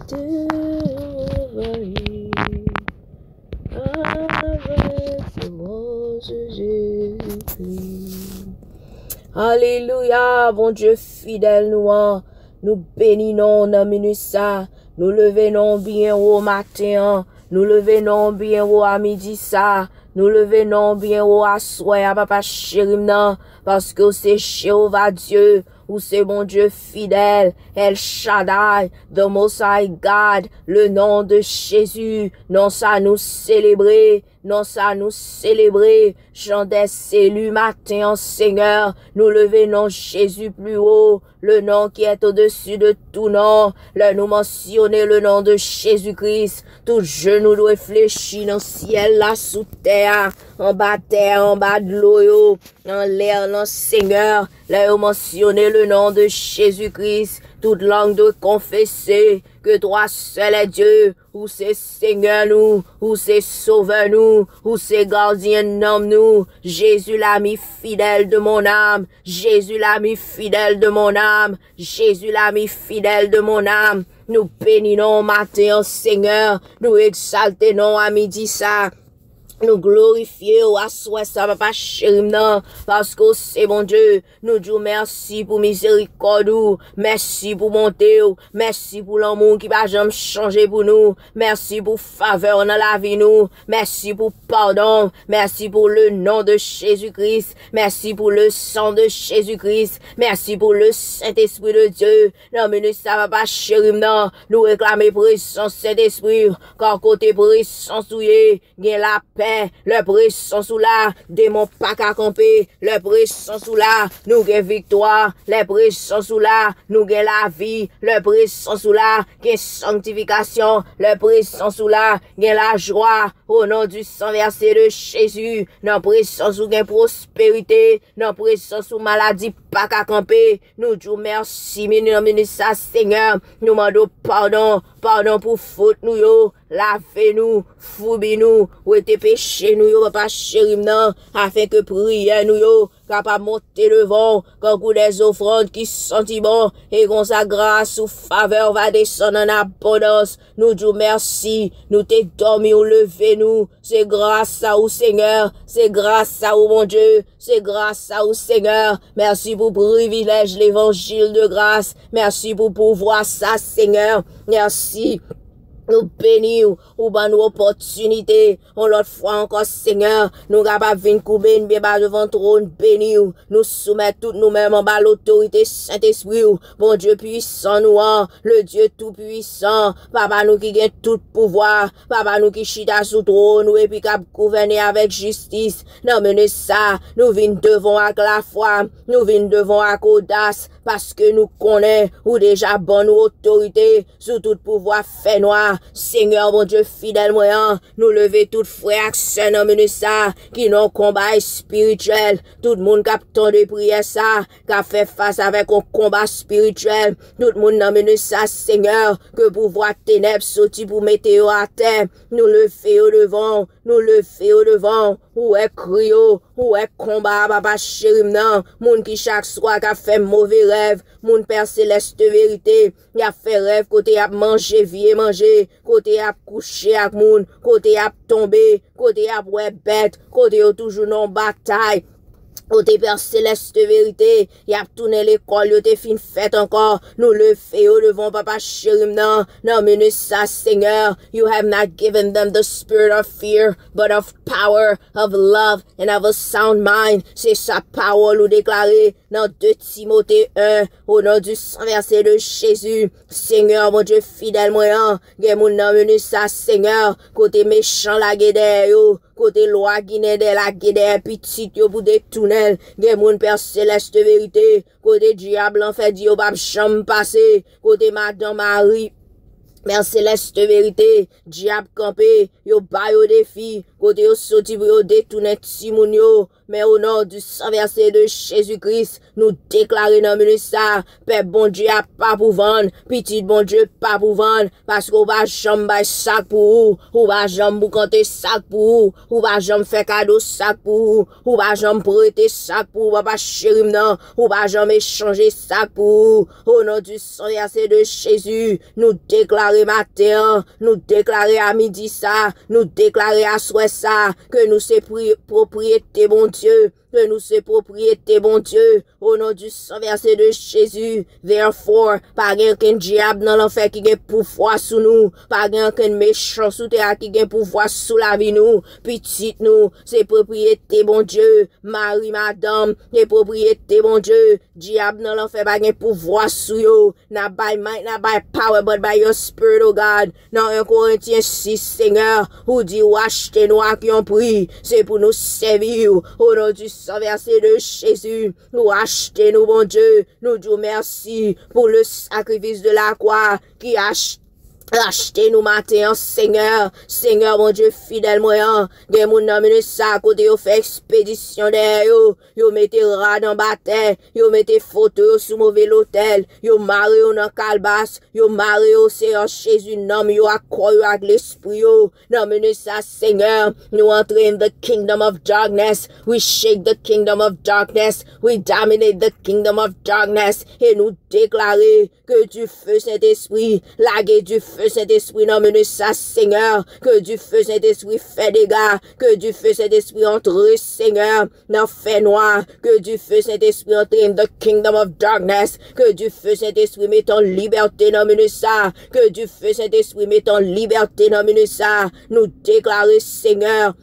t'envahir avec semence Jésus-Christ. Alléluia, bon Dieu fidèle nous bénissons dans minute ça, nous levons bien au matin, nous levons bien au à midi ça, nous levons bien au à soir, papa chéri, parce que c'est Jéhovah Dieu, ou c'est mon Dieu fidèle, El Shaddai, the Most High God, le nom de Jésus, non ça nous célébrer, non ça nous célébrer, Jean des élus matin, Seigneur, nous levons Jésus plus haut, le nom qui est au-dessus de tout nom, là nous mentionner le nom de Jésus-Christ, tout genou doit fléchir dans le ciel, là sous terre, en bas de l'eau, en l'air, non Seigneur, là nous mentionner le nom de Jésus-Christ, toute langue doit confesser que toi seul est Dieu, ou c'est Seigneur nous, ou c'est Sauveur nous, ou c'est gardien nomme nous, Jésus l'ami fidèle de mon âme, Jésus l'ami fidèle de mon âme, Jésus l'ami fidèle de mon âme, nous bénissons matin Seigneur, nous exaltons à midi ça, nous glorifions à soi ça papa chéri non parce que c'est bon Dieu nous disons merci pour miséricorde merci pour bonté merci pour l'amour qui va jamais changer pour nous merci pour faveur dans la vie nous merci pour pardon merci pour le nom de Jésus-Christ merci pour le sang de Jésus-Christ merci pour le Saint-Esprit de Dieu non mais nous ça papa chéri non nous réclamer présence Saint-Esprit car côté présence souillé gain la paix le présent sous là, démon pas qu'à camper, le présent sous là, nous gain victoire, le présent sous là, nous gain la vie, le présent sous là, gain sanctification, le présent sous là, gain la joie, au nom du sang versé de Jésus, non présent sous gain prospérité, non présent sous maladie pas qu'à camper, nous disons merci, ministre Seigneur, nous demandons pardon pour faute nous yo, lavez-nous, foubi-nous, ou était péché nous yo, papa chéri non, afin que prière nous yo, capable monter devant, quand coup des offrandes qui sentit bon, et qu'on sa grâce ou faveur va descendre en abondance, nous disons merci, nous t'es dormi ou levé nous, c'est grâce à vous Seigneur, c'est grâce à vous mon Dieu, c'est grâce à vous Seigneur, merci pour privilège l'évangile de grâce, merci pour pouvoir ça Seigneur, merci. Nous bénissons, ou ban nous opportunité, on l'autre fois encore, Seigneur, nous capables de venir couper une bébé devant trône, bénissons, nous soumettons toutes nous-mêmes en bas l'autorité Saint-Esprit, bon Dieu puissant nous, le Dieu tout puissant, papa nous qui gagne tout pouvoir, papa nous qui chita sous trône, et puis cap gouverner avec justice, non mais ça, nous venons devant avec la foi, nous venons devant avec audace, parce que nous connaissons, ou déjà bonne autorité, sous tout pouvoir fait noir, Seigneur, mon Dieu fidèle moyen, nous lever toutes frères accès dans ça, qui n'ont combat spirituel, tout le monde qui a de prière ça, qui a fait face avec un combat spirituel, tout le monde dans ça, Seigneur, que pouvoir ténèbres sortir pour mettre à terre, nous le faisons devant, nous le faisons devant, où est crio, où est combat, papa chéri, non, moun qui chaque soir qui a fait mauvais rêve, moun Père céleste vérité, il a fait rêve côté a manger, vie manger, côté a couché avec moun, côté a tombé, côté a ouais bête, côté a toujours non bataille. Côté Père céleste vérité, y a tourné l'école, y a te fin fait encore, nous le faisons devant papa chéri, non, mais ça, Seigneur, you have not given them the spirit of fear, but of power, of love, and of a sound mind. C'est sa parole ou déclarée dans 2 Timothée 1, au nom du sang versé de Jésus. Seigneur, mon Dieu fidèle moyen, gen moun nan menu ça, Seigneur, côté méchant la guédère yo, côté loi guiné de la guédère petite yo pour détourner, gen moun Père céleste vérité, côté diable en fait di yo pa chambre passer, côté madame Marie, Père céleste vérité, diable campé, yo ba yo défi, Côté yo sorti pour yo détourner timoun yo. Mais au nom du sang versé de Jésus-Christ, nous déclarons dans le ça, Père bon Dieu a pas pour vendre, petit bon Dieu pas pour vendre, parce qu'on va jamais bailler sac pour ou va jamais pour compter sac pour ou va jamais faire cadeau sac pour ou va jamais prêter sac pour papa chéri non, ou va jamais échanger sac pour au nom du sang versé de Jésus, nous déclarons matin, nous déclarons à midi ça, nous déclarons à soir ça, que nous c'est propriété bon Dieu, que nous c'est propriété, bon Dieu, au nom du sang versé de Jésus. Therefore, pas qu'un diable dans l'enfer qui a pouvoir sous nous, pas qu'un méchant sous terre qui a pouvoir sous la vie nous, petite nous, c'est propriété, bon Dieu, Marie, madame, c'est propriété, bon Dieu, diable dans l'enfer pas qu'un pouvoir sous yo, not by might, not by power, but by your spirit, oh God. Dans 1 Corinthiens 6, Seigneur, ou dit ou achetez nous à qui on prie, c'est pour nous servir, au nom du sang versé de Jésus, nous achetez nous, bon Dieu, nous disons merci pour le sacrifice de la croix qui achète. Achetez-nous matin, Seigneur, Seigneur, mon Dieu, fidèle moyen, des moun nan mene sa, côté yo fait expédition derrière yo mette rad en bataille, yo mette photo sous mauvais l'hôtel, yo maré yo nan kalbas, yo maré yo Seigneur Jésus, nom yo accoy avec l'esprit yo, nan mene sa, Seigneur, nous entrons in the kingdom of darkness, we shake the kingdom of darkness, we dominate the kingdom of darkness, et nous déclarer que du feu Saint-Esprit, laguer du feu Saint-Esprit non menu ça Seigneur, que du feu Saint-Esprit fait dégâts, que du feu Saint-Esprit entre Seigneur, dans fait noir, que du feu Saint-Esprit entre in the kingdom of darkness, que du feu Saint-Esprit met en liberté non menu ça, que du feu Saint-Esprit met en liberté non menu ça, nous déclarer Seigneur,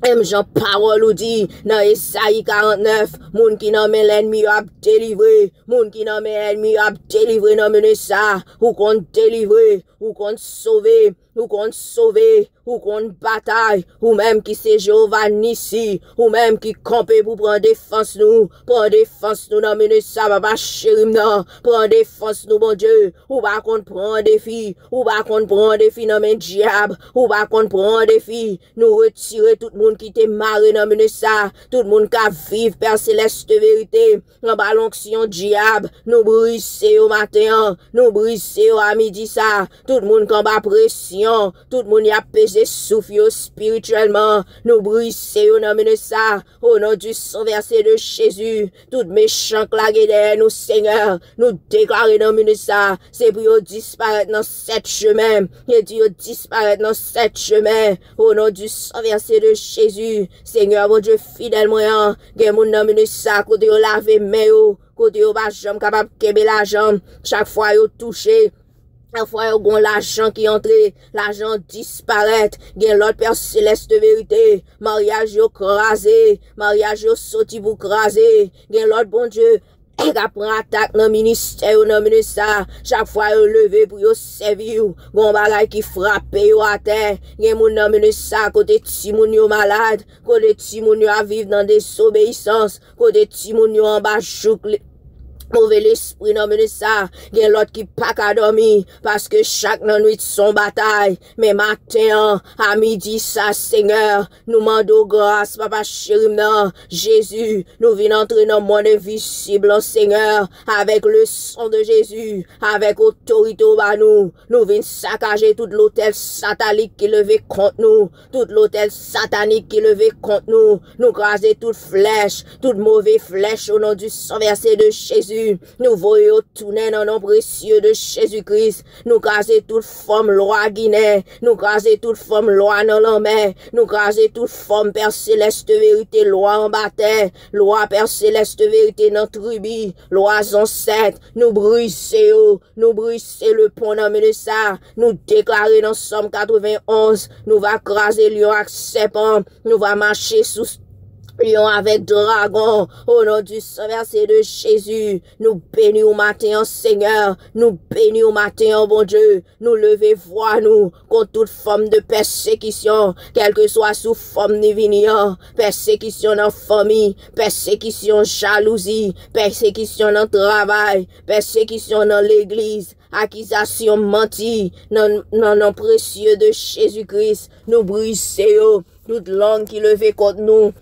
même Jean parole ou dit dans Esaïe 49, moun qui nan men l'ennemi a délivré, moun qui nan men l'ennemi a délivré nan men ça, ou qu'on délivrer, ou qu'on sauver, ou qu'on sauver, ou qu'on bataille, ou même qui c'est Jéhovah Nissi, ou même qui campe pour prendre défense nous nan men ça, papa chéri nan, prendre défense nous bon Dieu, ou pas qu'on prend défi, ou pas qu'on prend défi nan men diable, ou pas qu'on prend défi, nous retirer tout le monde qui te marre dans mene ça, tout le monde qui vive Père céleste vérité, en ballonction diable, nous brisser au matin, nous brisser à midi ça, tout le monde qui en bas pression, tout le monde y a pesé souffle spirituellement, nous brisser dans mene ça, au nom du sang versé de Jésus, tout méchant clagué derrière nous Seigneur, nous déclarer dans mene ça, c'est pour disparaître dans cette chemin, et Dieu disparaître dans cette chemin, au nom du sang versé de Jésus, Seigneur, mon Dieu, fidèle moyen, gen moun nan mene sa, kote yo lave men yo, kote yo ba jam capable kebe la jambe, chaque fois yo touché, chaque fois yo gon l'argent qui entre, l'argent disparaît, gen l'autre Père céleste de vérité, mariage yo crasé, mariage yo sorti pour craser, gen l'autre bon Dieu, et après attaque dans ministère dans ça chaque fois yo levé pour yo servir gon bagay qui frappe yo à terre gen moun nan ça côté ti moun yo malade côté ti moun yo a vivre dans désobéissance côté ti moun yo en bas chouk mauvais l'esprit non mais ça gen l'autre qui pas qu'à dormir parce que chaque nuit son bataille mais matin à midi ça Seigneur nous mandons grâce papa chéri non Jésus nous venons entrer dans le monde invisible Seigneur avec le sang de Jésus avec autorité au bas nous venons saccager tout l'autel satanique qui levé contre nous tout l'autel satanique qui levé contre nous craser toute flèche toute mauvaise flèche au nom du sang versé de Jésus. Nous voyons tourner dans le nom précieux de Jésus-Christ. Nous craser toute forme loi Guinée. Nous craser toute forme loi dans la mer. Nous craser toute forme Père céleste vérité, loi en bataille. Loi Père céleste vérité dans tribu. Loi ancêtre. Nous briser le pont dans le ça. Nous déclarer dans Somme 91. Nous va craser lion avec serpent. Nous va marcher sous lion avec dragon, au nom du sang versé de Jésus, nous bénissons au matin, Seigneur, nous bénissons au matin, bon Dieu, nous lever voix nous contre toute forme de persécution, quelle que soit sous forme divinien, persécution dans la famille, persécution jalousie, persécution dans le travail, persécution dans l'église, accusation mentie, non précieux de Jésus-Christ, nous brisons, toute langue qui levait contre nous.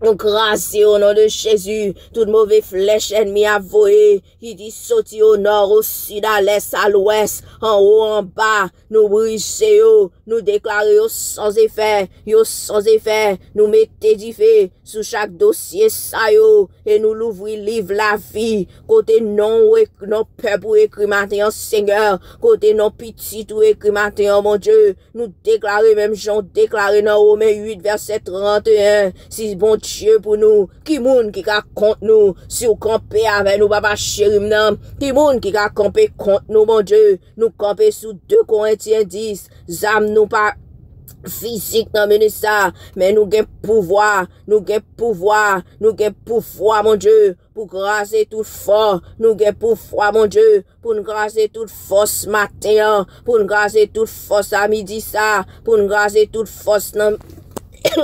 Nous grâce au nom de Jésus, toute mauvaise flèche ennemie à voyer, qui dit sauter au nord, au sud, à l'est, à l'ouest, en haut, en bas, nous briser, nous déclarer sans effet, nous mettez du feu sous chaque dossier, ça yo, et nous l'ouvrir livre la vie, côté non peuple ou écrit matin, Seigneur, côté non petit ou écrit matin, mon Dieu, nous déclarer même Jean déclaré dans Romains 8, verset 31, si bon Dieu pour nous, qui moun qui ka contre nous, si ou camper avec nous, papa chéri m'nam, qui moun qui ka camper contre nous, mon Dieu, nous camper sous 2 Corinthiens 10, zam nous pas physique dans ça, mais nous gain pouvoir, mon Dieu, pour grâcer toute force, nous gain pouvoir, mon Dieu, pour nous grâcer toute force matin, pour nous grâcer toute force à midi ça, pour nous grâcer toute force dans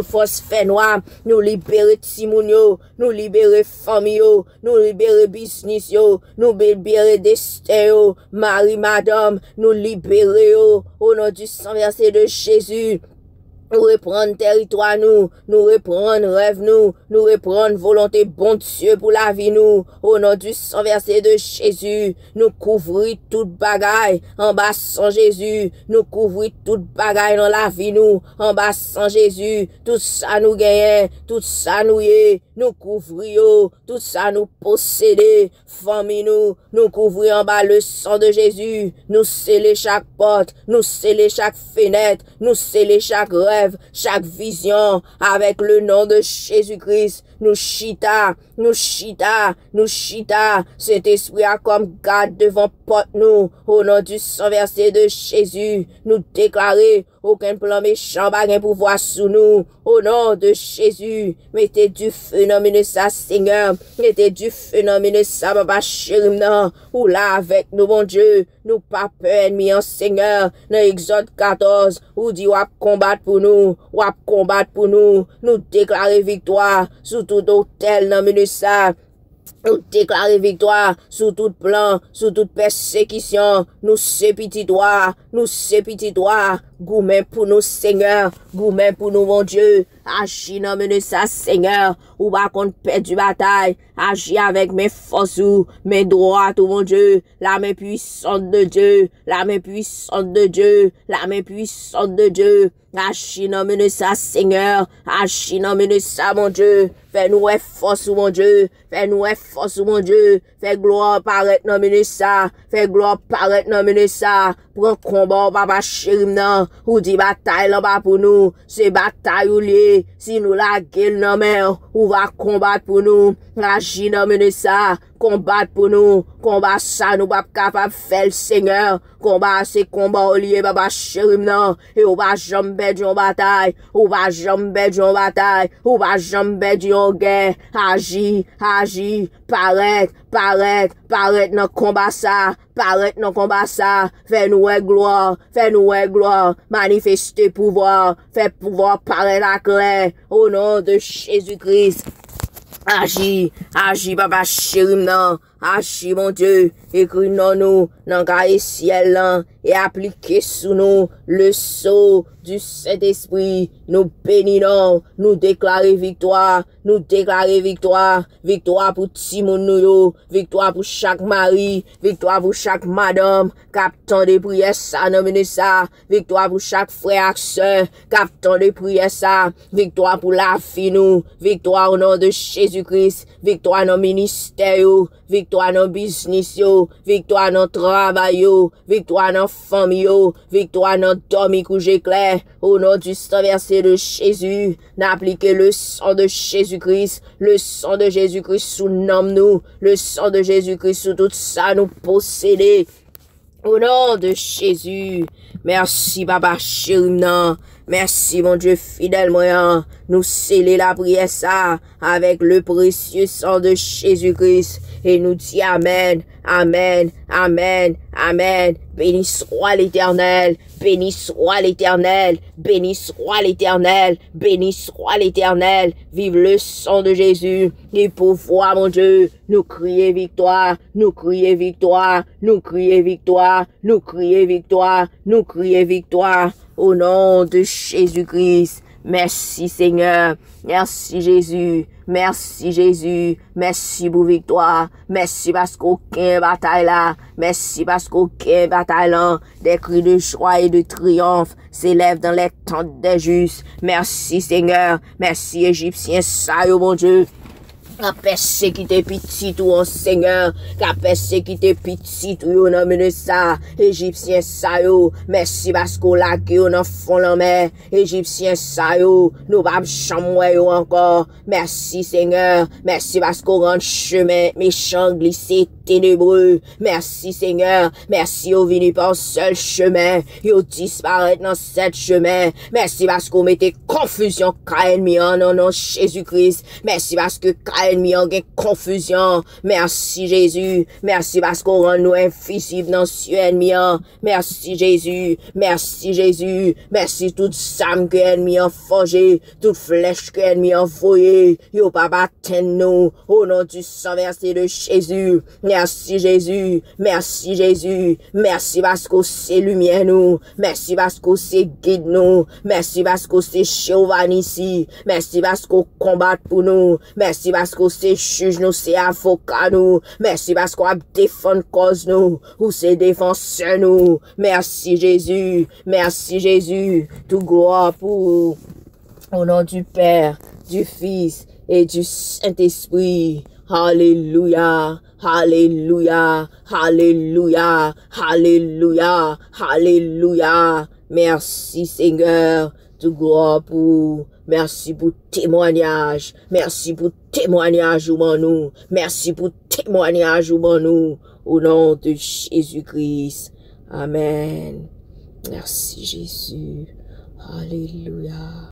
force fait noir, nous libérer Timoun yo, nous libérer famille yo, nous libérer business yo, nous libérer destin yo, Marie, madame, nous libérer yo, au nom du sang versé de Jésus. Nous reprendre territoire nous reprendre rêve nous reprendre volonté bon Dieu pour la vie nous, au nom du sang versé de Jésus, nous couvrir toute bagaille en bas sans Jésus, nous couvrir toute bagaille dans la vie nous, en bas sans Jésus, tout ça nous gagne, tout ça nous y nous couvrir, tout ça nous posséder, famille nous couvrir en bas le sang de Jésus, nous sceller chaque porte, nous sceller chaque fenêtre, nous sceller chaque rêve, chaque vision, avec le nom de Jésus-Christ, nous chita, cet esprit a comme garde devant porte nous, au nom du sang versé de Jésus, nous déclarer aucun plan méchant baguette pouvoir sous nous, au nom de Jésus, mettez du phénomène ça, Seigneur, mettez du phénomène ça, papa chéri, ou là avec nous, mon Dieu, nous pas peur ennemi en Seigneur, dans Exode 14, ou dit, wap combattre pour nous, nous déclarer victoire, sous tout hôtel, non, mais ça, nous déclarer victoire sous tout plan, sous toute persécution. Nous c'est petit doigt, gourmet pour nous, Seigneur, gourmet pour nous, mon Dieu. Agis dans mener ça, Seigneur, ou pas qu'on perd du bataille. Agis avec mes forces, mes droits, tout mon Dieu. La main puissante de Dieu, la main puissante de Dieu, la main puissante de Dieu. Agis dans mener ça, Seigneur, agis dans mener ça, mon Dieu. Fais-nous force, mon Dieu. Fais-nous force, mon Dieu. Fais gloire paraître dans mener ça. Fais gloire paraître dans mener ça. Prends combat, papa chéri, non. Ou dit bataille là-bas pour nous. C'est bataille ou lié. Si nous la gueule non mais ou va combattre pour nous. Agis dans mener ça. Combattre pour nous. Combat ça, nous pas capable de faire le Seigneur. Combat c'est combat au lié, papa chéri, non. Et ou va jamais perdre en bataille. Ou va jamais perdre en bataille. Ou va jamais perdre en guerre. Agis, paraître dans combat ça. Paraître dans combat ça. Fais-nous gloire. Manifester pouvoir. Fais pouvoir paraître à clair. Au nom de Jésus-Christ. Agis, papa chéri, non. Agis, mon Dieu. Écris nous, dans le ciel, là, et appliquez sous nous le sceau du Saint-Esprit. Nous bénissons, nous déclarer victoire, victoire pour Timon, victoire pour chaque mari, victoire pour chaque madame, captant des prières ça, nommez ça, victoire pour chaque frère et soeur, captant des prières ça, victoire pour la vie nous, victoire au nom de Jésus-Christ, victoire dans le ministère, victoire dans le business, victoire dans le travail, victoire dans la famille, victoire dans le dormi coucher clair, au nom du sang versé de Jésus, n'appliquez le sang de Jésus-Christ, le sang de Jésus-Christ sous nous, le sang de Jésus-Christ sous tout ça nous posséder. Au nom de Jésus, merci papa chéri, merci mon Dieu fidèle moyen, nous sceller la prière ça avec le précieux sang de Jésus-Christ et nous dit amen, amen, amen, amen. Béni soit l'Éternel, béni soit l'Éternel, béni soit l'Éternel, béni soit l'Éternel. Vive le sang de Jésus et pouvoir, mon Dieu, nous crier victoire, nous crier victoire, nous crier victoire, nous crier victoire, nous crier victoire. Au nom de Jésus-Christ. Merci Seigneur. Merci Jésus. Merci Jésus. Merci pour victoire. Merci parce qu'aucun bataille là. Merci parce qu'aucun bataille là. Des cris de joie et de triomphe s'élèvent dans les tentes des justes. Merci Seigneur. Merci Égyptien, ça yo mon Dieu. Ka persécuté petit ou en Seigneur, ka persécuté petit ou yon nan mene sa, Égyptien sa yo, merci parce qu'on l'a yo nan fond la mer, Égyptien sa yo, nous pas chamoué yo encore, merci Seigneur, merci parce qu'on rend chemin méchant glissé ténébreux, merci Seigneur, merci au venu par seul chemin, yo disparaît dans cette chemin, merci parce qu'on mettait confusion ka ennemi en nom Jésus-Christ, merci parce que ennemi en confusion. Merci Jésus. Merci parce qu'on rend nous invisibles dans ce ennemi. Merci Jésus. Merci Jésus. Merci toute same que ennemi a forgé. Toute flèche que ennemi a envoyé. Yo papa atteint nous. Au nom du sang versé de Jésus. Merci Jésus. Merci Jésus. Merci parce qu'on sait lumière nous. Merci parce qu'on sait guide nous. Merci parce qu'on sait Jéhovah ici. Merci parce qu'on combat pour nous. Merci parce qu'on c'est juge nous, c'est avocat nous. Merci parce qu'on a défendu cause nous, ou c'est défenseur nous. Merci Jésus, merci Jésus. Tout gloire pour au nom du Père, du Fils et du Saint-Esprit. Alléluia, alléluia, alléluia, alléluia, alléluia. Merci Seigneur. Tout gloire pour, merci pour témoignage, merci pour témoignage ou nous, merci pour témoignage ou nous, au nom de Jésus-Christ. Amen. Merci Jésus. Alléluia.